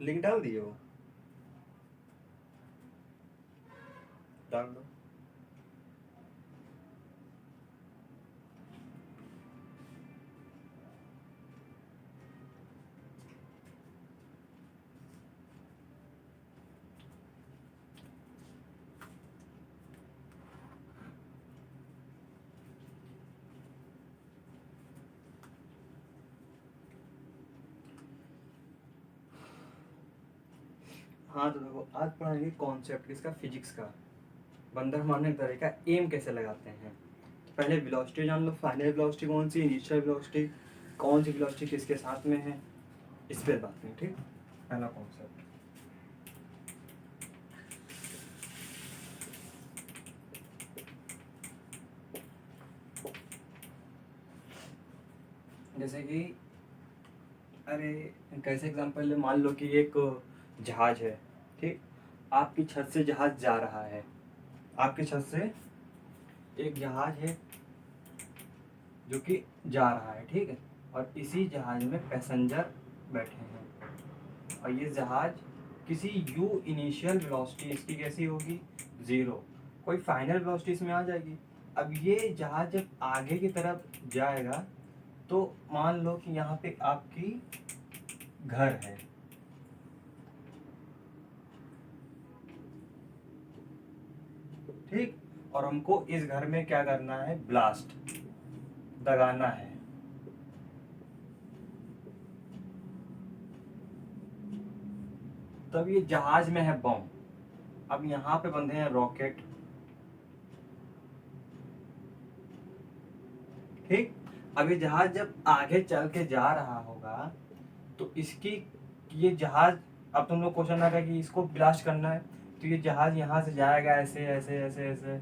Link डाल दिए हो, डाल दो। हाँ तो देखो, आज पढ़ाएंगे कॉन्सेप्ट किसका, फिजिक्स का, बंदर मारने का तरीका, एम कैसे लगाते हैं। तो पहले वेलोसिटी जान लो, फाइनल वेलोसिटी कौन सी, इनिशियल वेलोसिटी कौन सी, वेलोसिटी किसके साथ में है, इस पर बात करें। ठीक, पहला कॉन्सेप्ट। जैसे कि अरे कैसे एग्जांपल ले, मान लो कि एक जहाज है, ठीक, आपकी छत से जहाज जा रहा है, आपकी छत से एक जहाज है जो कि जा रहा है, ठीक है, और इसी जहाज में पैसेंजर बैठे हैं, और ये जहाज किसी यू इनिशियल वेलोसिटी इसकी कैसी होगी, ज़ीरो, कोई फाइनल वेलोसिटी इसमें आ जाएगी। अब ये जहाज जब आगे की तरफ जाएगा तो मान लो कि यहाँ पे आपकी घर है, ठीक, और हमको इस घर में क्या करना है, ब्लास्ट दगाना है। तब ये जहाज में है बम, अब यहाँ पे बंधे हैं रॉकेट, ठीक। अब ये जहाज जब आगे चल के जा रहा होगा तो इसकी, ये जहाज, अब तुम लोग क्वेश्चन आएगा कि इसको ब्लास्ट करना है, तो ये जहाज यहाँ से जाएगा ऐसे ऐसे ऐसे ऐसे,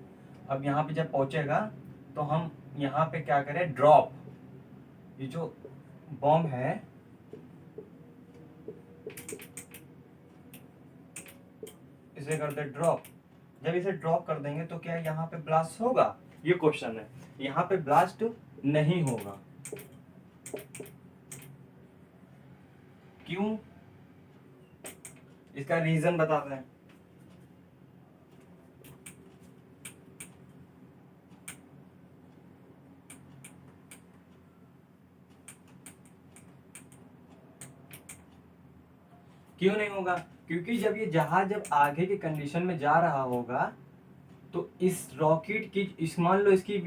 अब यहाँ पे जब पहुंचेगा तो हम यहाँ पे क्या करें, ड्रॉप, ये जो बॉम्ब है इसे कर दे ड्रॉप। जब इसे ड्रॉप कर देंगे तो क्या यहाँ पे ब्लास्ट होगा, ये क्वेश्चन है। यहाँ पे ब्लास्ट नहीं होगा, क्यों, इसका रीजन बताते हैं। क्यों नहीं होगा, क्योंकि जब ये जहाज जब आगे की कंडीशन में जा रहा होगा तो इस रॉकेट की, इस मान लो इसकी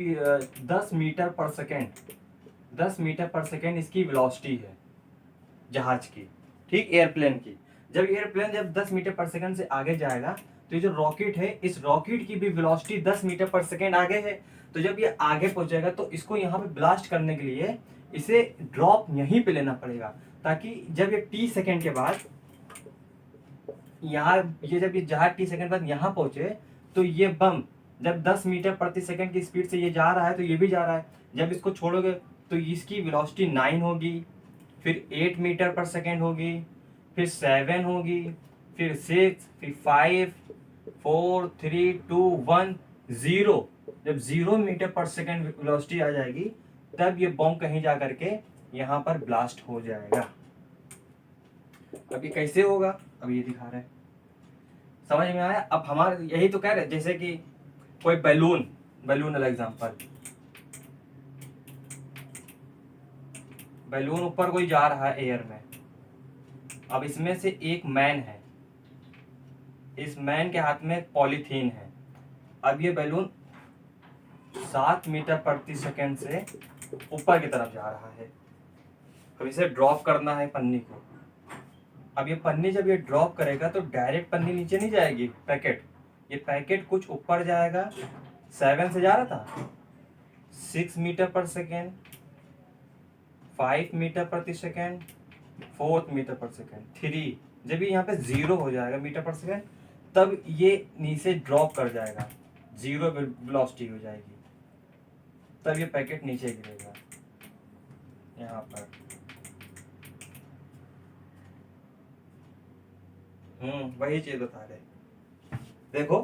10 मीटर पर सेकेंड, 10 मीटर पर सेकेंड इसकी वेलोसिटी है जहाज की, ठीक, एयरप्लेन की। जब एयरप्लेन जब 10 मीटर पर सेकेंड से आगे जाएगा तो ये जो रॉकेट है, इस रॉकेट की भी वेलोसिटी 10 मीटर पर सेकेंड आगे है। तो जब ये आगे पहुंचेगा तो इसको यहाँ पे ब्लास्ट करने के लिए इसे ड्रॉप यहीं पे लेना पड़ेगा, ताकि जब ये टी सेकेंड के बाद यहाँ, ये जब ये जहाज टी सेकेंड बाद यहाँ पहुंचे तो ये बम जब 10 मीटर प्रति सेकंड की स्पीड से ये जा रहा है तो ये भी जा रहा है, जब इसको छोड़ोगे तो इसकी वेलोसिटी 9 होगी, फिर 8 मीटर पर सेकंड होगी, फिर 7 होगी, फिर 6, फिर 5, 4, 3, 2, 1, 0। जब 0 मीटर पर सेकंड वेलोसिटी आ जाएगी तब ये बम कहीं जा करके यहाँ पर ब्लास्ट हो जाएगा। अब ये कैसे होगा, अब ये दिखा रहे हैं, समझ में आया। अब हमारे यही तो कह रहे, जैसे कि कोई बैलून, बैलून वाला एग्जांपल, बैलून ऊपर कोई जा रहा है एयर में, अब इसमें से एक मैन है, इस मैन के हाथ में पॉलीथीन है, अब ये बैलून 7 मीटर प्रति सेकंड से ऊपर की तरफ जा रहा है। अब इसे ड्रॉप करना है पन्नी को। अब ये पन्नी जब ये ड्रॉप करेगा तो डायरेक्ट पन्नी नीचे नहीं जाएगी, पैकेट, ये पैकेट कुछ ऊपर जाएगा, 7 से जा रहा था, 6 मीटर पर सेकेंड, 5 मीटर प्रति सेकेंड, 4 मीटर पर सेकेंड, 3, जब ये यहाँ पे 0 हो जाएगा मीटर पर सेकेंड तब ये नीचे ड्रॉप कर जाएगा, 0 वेलोसिटी हो जाएगी, तब ये पैकेट नीचे गिरेगा यहाँ पर। वही चीज बता रहे, देखो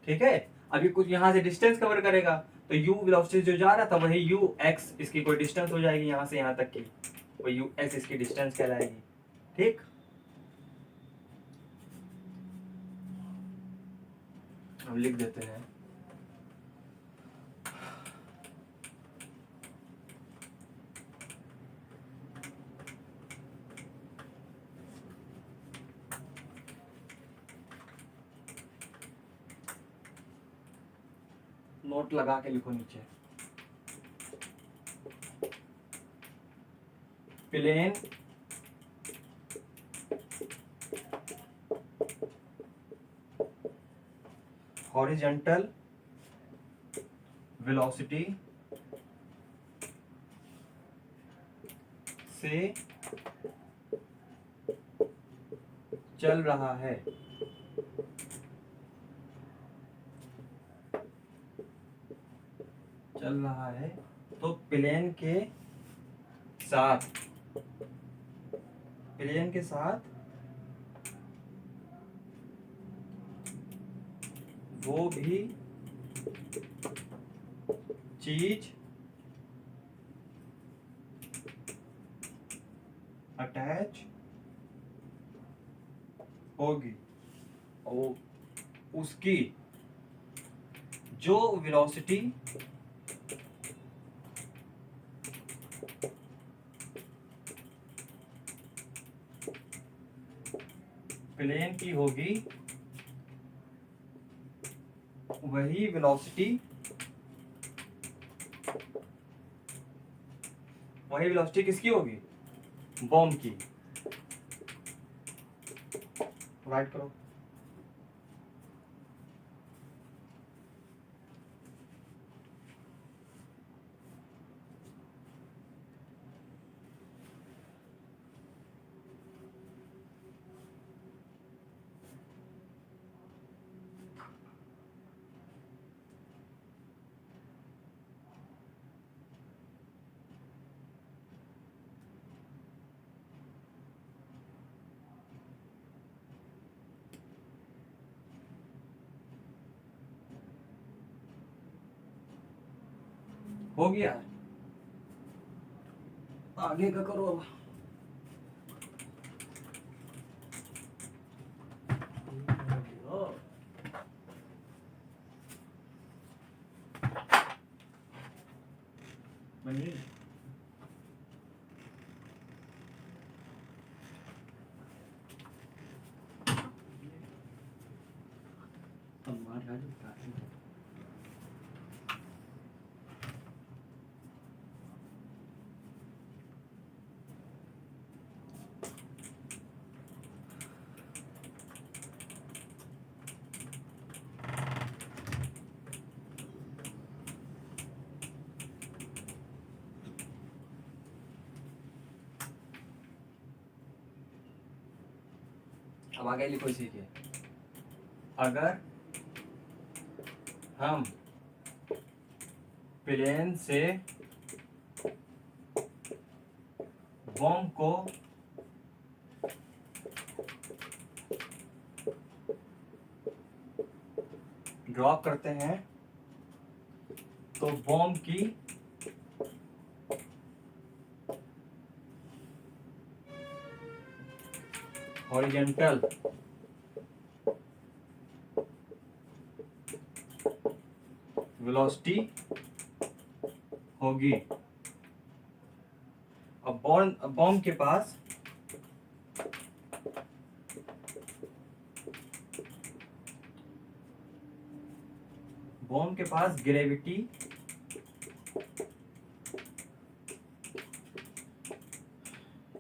ठीक है। अभी कुछ यहाँ से डिस्टेंस कवर करेगा तो u वेलोसिटी जो जा रहा था वही u x इसकी कोई डिस्टेंस हो जाएगी यहाँ से यहाँ तक की, वो u x इसकी डिस्टेंस कहलाएगी। ठीक, हम लिख देते हैं नोट लगा के लिखो नीचे, प्लेन हॉरिजॉन्टल वेलोसिटी से चल रहा है, चल रहा है, तो प्लेन के साथ, प्लेन के साथ वो भी चीज अटैच होगी और उसकी जो वेलोसिटी प्लेन की होगी वही वेलोसिटी, वही वेलोसिटी किसकी होगी, बॉम्ब की। राइट करो, हो गया, आगे का करो अब। मनी अब आगे लिखो इसी के, अगर हम प्लेन से बॉम्ब को ड्रॉप करते हैं तो बॉम्ब की हॉरिजॉन्टल वेलोसिटी होगी। अब बॉम्ब के पास ग्रेविटी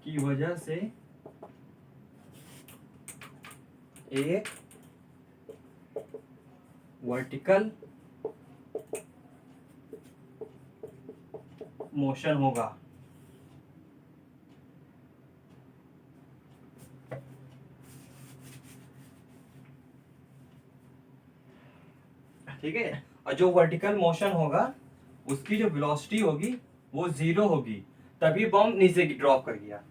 की वजह से एक वर्टिकल मोशन होगा। ठीक है, और जो वर्टिकल मोशन होगा उसकी जो वेलोसिटी होगी वो 0 होगी, तभी बॉम्ब नीचे की ड्रॉप कर गया।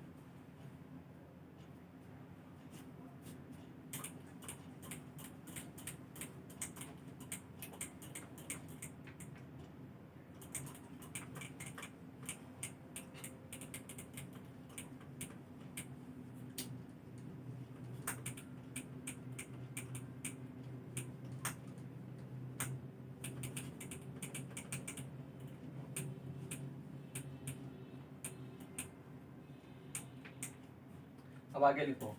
अब आगे लिखो,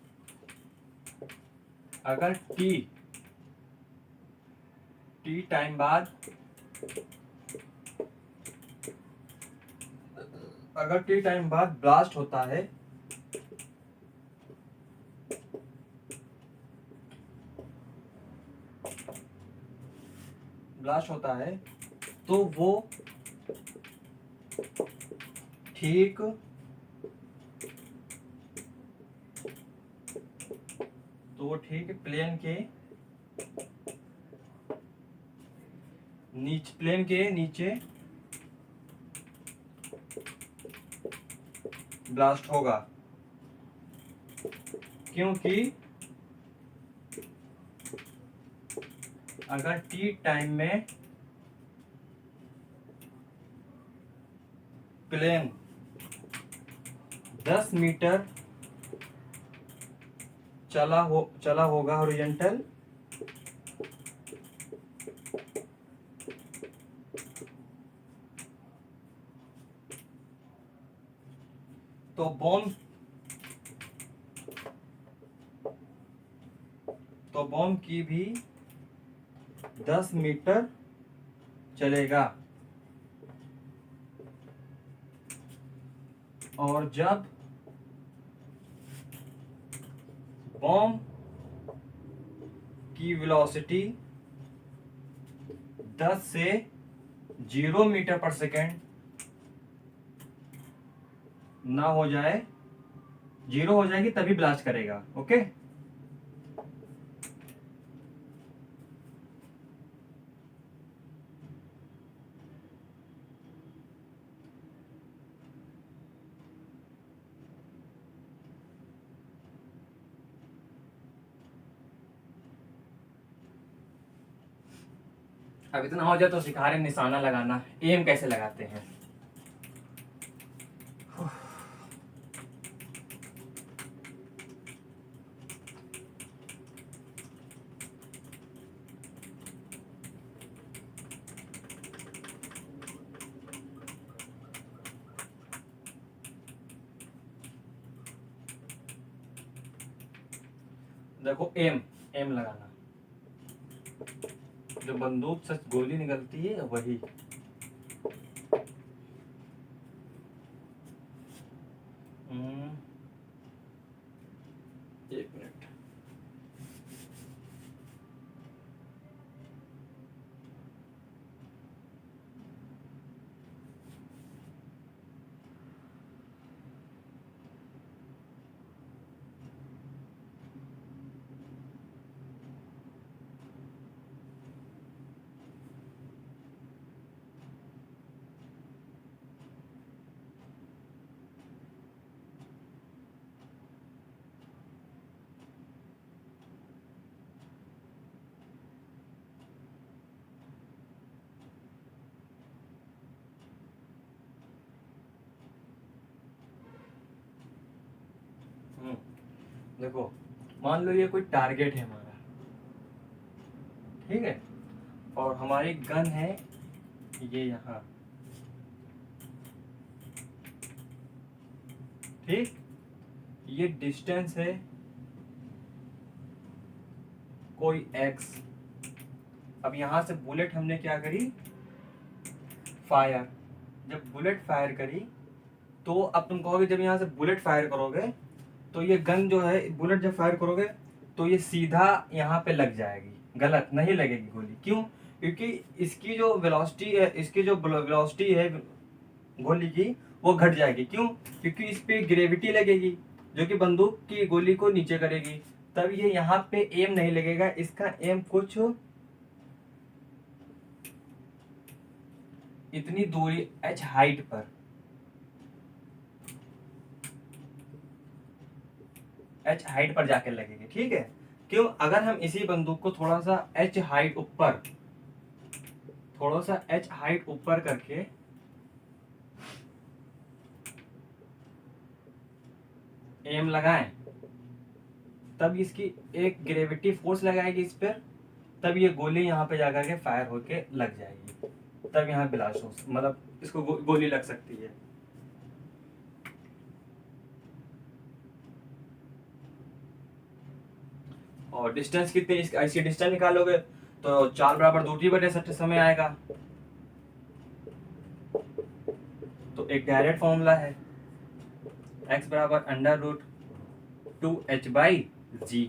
अगर टी टाइम बाद, अगर टी टाइम बाद ब्लास्ट होता है, तो वो ठीक प्लेन के नीचे ब्लास्ट होगा, क्योंकि अगर टी टाइम में प्लेन 10 मीटर चला होगा हॉरिजॉन्टल, तो बॉम्ब की भी 10 मीटर चलेगा, और जब बॉम्ब की वेलोसिटी 10 से 0 मीटर पर सेकेंड ना हो जाए, 0 हो जाएगी तभी ब्लास्ट करेगा। ओके, अब इतना हो जाए तो सिखा रहे निशाना लगाना, एम कैसे लगाते हैं। देखो एम लगाना, जो बंदूक से गोली निकलती है वही। एक मिनट, देखो मान लो ये कोई टारगेट है हमारा, ठीक है, और हमारी गन है ये यहाँ, ठीक, ये डिस्टेंस है कोई x। अब यहां से बुलेट हमने क्या करी, फायर। जब बुलेट फायर करी तो अब तुम कहोगे जब यहां से बुलेट फायर करोगे तो ये गन जो है, बुलेट जब फायर करोगे तो ये सीधा यहाँ पे लग जाएगी, गलत नहीं लगेगी गोली। क्यों? क्योंकि इसकी जो वेलोसिटी है, इसकी जो वेलोसिटी है गोली की, वो घट जाएगी। क्यों? क्योंकि इस पे ग्रेविटी लगेगी जो कि बंदूक की गोली को नीचे करेगी, तब ये यहाँ पे एम नहीं लगेगा। इसका एम कुछ इतनी दूरी h हाइट पर, h हाइट पर जाकर लगेगी, ठीक है। क्यों? अगर हम इसी बंदूक को थोड़ा सा h हाइट ऊपर करके एम लगाएं, तब इसकी एक ग्रेविटी फोर्स लगाएगी इस पर, तब ये गोली यहाँ पे जाकर के फायर होके लग जाएगी, तब यहाँ ब्लास्ट हो, मतलब इसको गोली लग सकती है। और डिस्टेंस कितनी, ऐसी डिस्टेंस निकालोगे तो 4 बराबर 2t/60 समय आएगा। तो एक डायरेक्ट फॉर्मूला है, x बराबर √2h/g,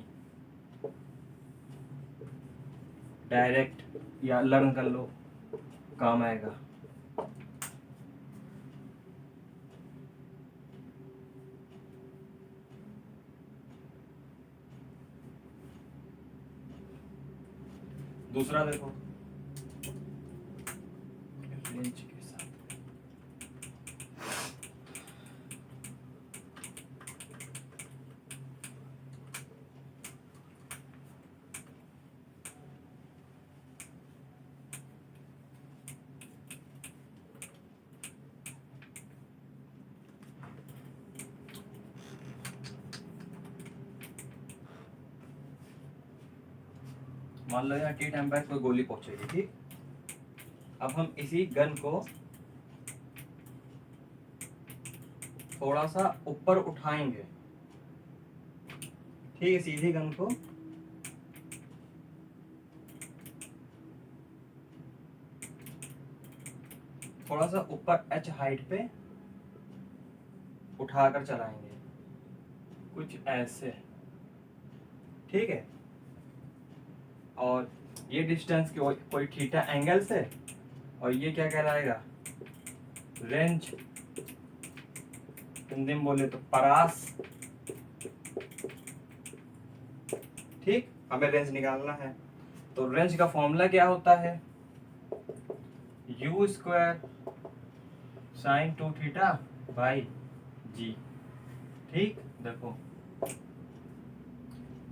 डायरेक्ट या लर्न कर लो, काम आएगा। दूसरा देखो, रेंज के साथ मान लो यहाँ टी टाइम पर कोई गोली पहुंचेगी, ठीक। अब हम इसी गन को थोड़ा सा ऊपर उठाएंगे, ठीक है, सीधी गन को थोड़ा सा ऊपर h हाइट पे उठाकर चलाएंगे, कुछ ऐसे, ठीक है। और ये डिस्टेंस कोई थीटा एंगल से, और ये क्या कहलाएगा, रेंज, हिंदी में बोले तो परास, ठीक। हमें रेंज निकालना है, तो रेंज का फॉर्मूला क्या होता है, u² sin 2θ/g, ठीक। देखो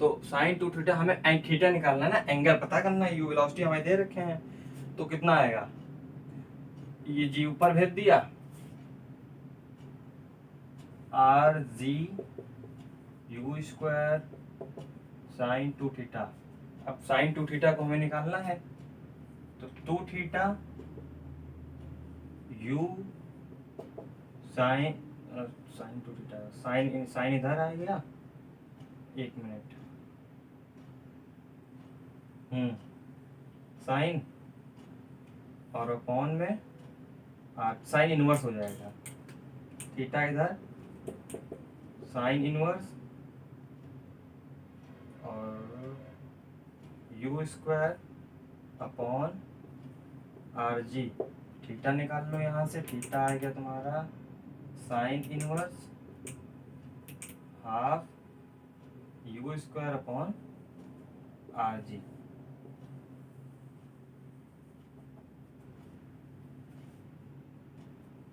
तो sin 2θ हमें थीटा निकालना है ना, एंगल पता करना है, u वेलोसिटी हमें दे रखे हैं, तो कितना आएगा, ये g ऊपर भेज दिया, rg u² sin 2θ। अब sin 2θ को हमें निकालना है, तो 2θ u sin 2θ, साइन इधर आ गया, एक मिनट, साइन और अपॉन में साइन इनवर्स हो जाएगा, थीटा इधर साइन इनवर्स और u² अपॉन rg, थीटा निकाल लो यहाँ से, थीटा आ गया तुम्हारा sine inverse half u² upon rg।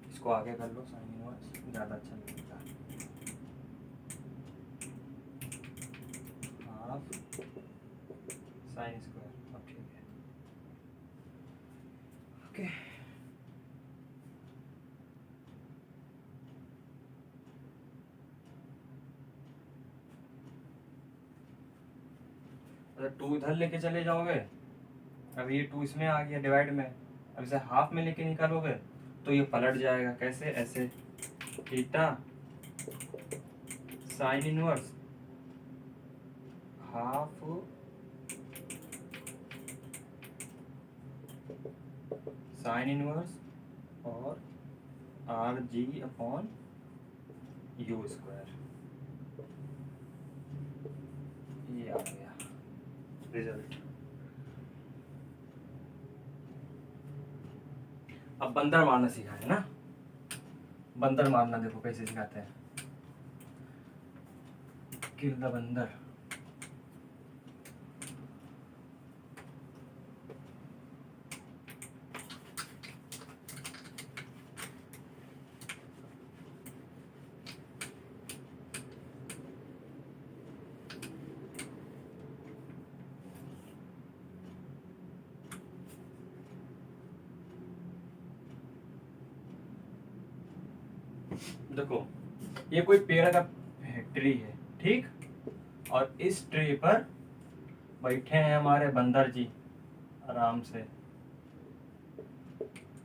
इसको आगे कर लो, साइन इनवर्स ज़्यादा अच्छा लगेगा, हाफ साइन स्क्वायर, अब ठीक है, ओके। अगर 2 इधर लेके चले जाओगे, अब ये 2 इसमें आ गया डिवाइड में, अब इसे हाफ में लेके निकालोगे तो ये पलट जाएगा, कैसे, ऐसे, theta sine inverse half sine inverse और rg अपॉन u², ये आ गया रिजल्ट। अब बंदर मारना सीखा है ना, बंदर मारना देखो कैसे सिखाते हैं, किल द बंदर। देखो ये कोई पेड़ का ट्री है, ठीक, और इस ट्री पर बैठे हैं हमारे बंदर जी आराम से,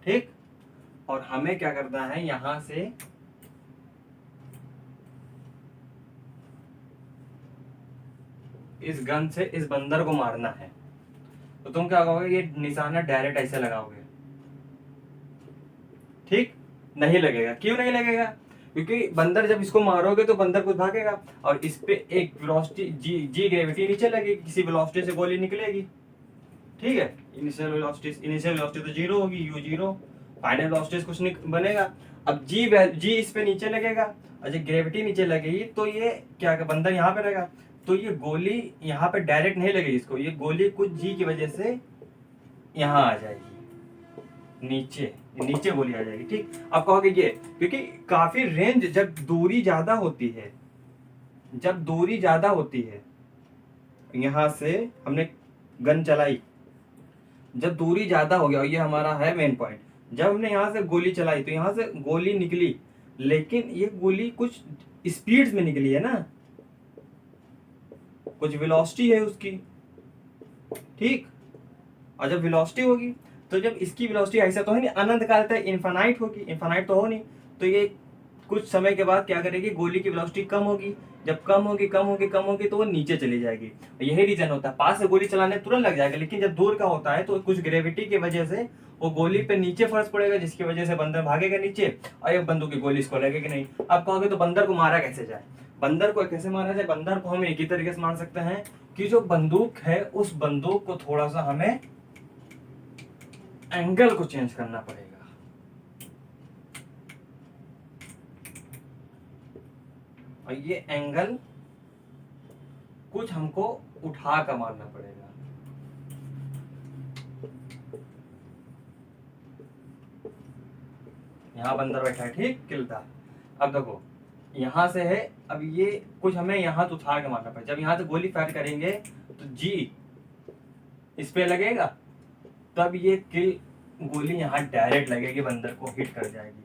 ठीक। और हमें क्या करना है, यहां से इस गन से इस बंदर को मारना है, तो तुम क्या करोगे, ये निशाना डायरेक्ट ऐसे लगाओगे, ठीक, नहीं लगेगा। क्यों नहीं लगेगा? क्योंकि बंदर जब इसको मारोगे तो बंदर कुछ भागेगा, और इस पे एक वेलोसिटी जी ग्रेविटी नीचे लगेगी, किसी वेलोसिटी से गोली निकलेगी, ठीक है। इनिशियल वेलोसिटी तो जीरो होगी, यू जीरो, फाइनल वेलोसिटी कुछ नहीं बनेगा। अब जी इस पे नीचे लगेगा, और जब ग्रेविटी नीचे लगेगी तो ये क्या, बंदर यहाँ पे रहेगा, तो ये गोली यहाँ पे डायरेक्ट नहीं लगेगी इसको, ये गोली कुछ जी की वजह से यहाँ आ जाएगी, नीचे नीचे गोली आ जाएगी, ठीक। अब कहोगे ये क्योंकि काफी रेंज, जब दूरी ज्यादा होती है, जब दूरी ज्यादा होती है, यहां से हमने गन चलाई, जब दूरी ज्यादा हो गया, और ये हमारा है मेन पॉइंट, जब हमने यहाँ से गोली चलाई तो यहाँ से गोली निकली, लेकिन ये गोली कुछ स्पीड में निकली है ना, कुछ वेलोसिटी है उसकी, ठीक। और जब वेलोसिटी होगी, तो जब इसकी वेलोसिटी ऐसा तो है नहीं अनंत काल तक इनफाइनाइट होगी, इनफाइनाइट तो हो नहीं, तो ये कुछ समय के बाद क्या करेगी, गोली की वेलोसिटी कम होगी, जब कम होगी कम होगी कम होगी तो वो नीचे चली जाएगी। यही रीजन होता है, पास से गोली चलाने तुरंत लग जाएगा, लेकिन जब दूर का होता है तो कुछ ग्रेविटी की वजह से वो गोली पे नीचे फर्श पड़ेगा, जिसकी वजह से बंदर भागेगा नीचे, और एक बंदूक की गोली इसको लगेगी नहीं। अब कहोगे तो बंदर को मारा कैसे जाए? बंदर को कैसे मारा जाए? बंदर को हम एक ही तरीके से मार सकते हैं कि जो बंदूक है उस बंदूक को थोड़ा सा हमें एंगल को चेंज करना पड़ेगा, और ये एंगल कुछ हमको उठा कर मारना पड़ेगा। यहाँ बंदर बैठा है, ठीक, किलता। अब देखो यहां से है, अब ये कुछ हमें यहाँ तो उठा के मारना पड़ेगा। जब यहाँ से गोली फायर करेंगे तो जी इस पे लगेगा, तब ये किल गोली यहाँ डायरेक्ट लगेगी, बंदर को हिट कर जाएगी।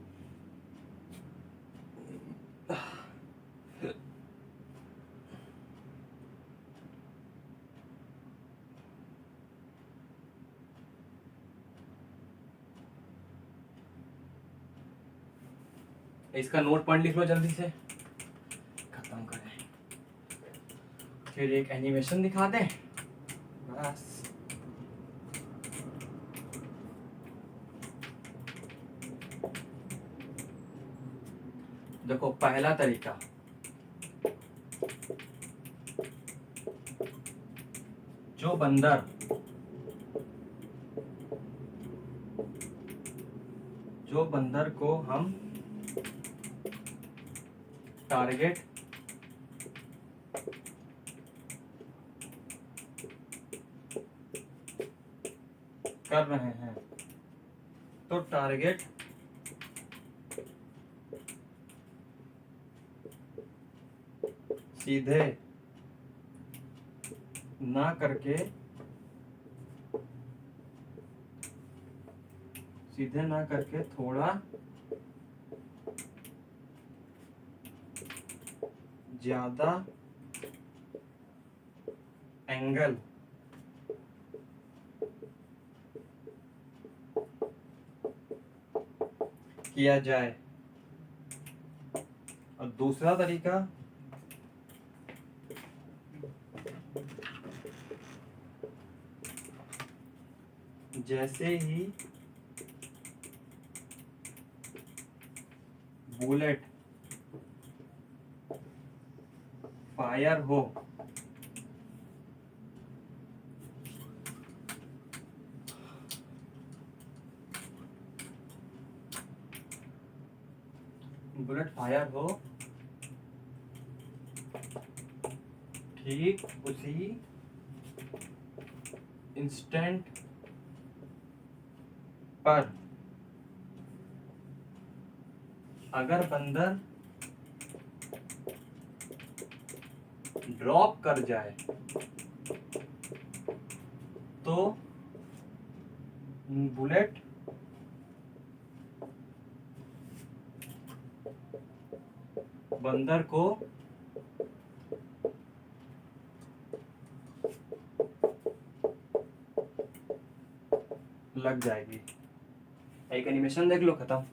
इसका नोट पॉइंट लिख लो जल्दी से, खत्म करें, फिर एक एनिमेशन दिखा दें बस। देखो पहला तरीका, जो बंदर को हम टारगेट कर रहे हैं, तो टारगेट सीधे ना करके थोड़ा ज्यादा एंगल किया जाए। और दूसरा तरीका, जैसे ही बुलेट फायर हो, ठीक उसी इंस्टेंट पर अगर बंदर ड्रॉप कर जाए तो बुलेट बंदर को लग जाएगी। एक एनिमेशन देख लो, खत्म।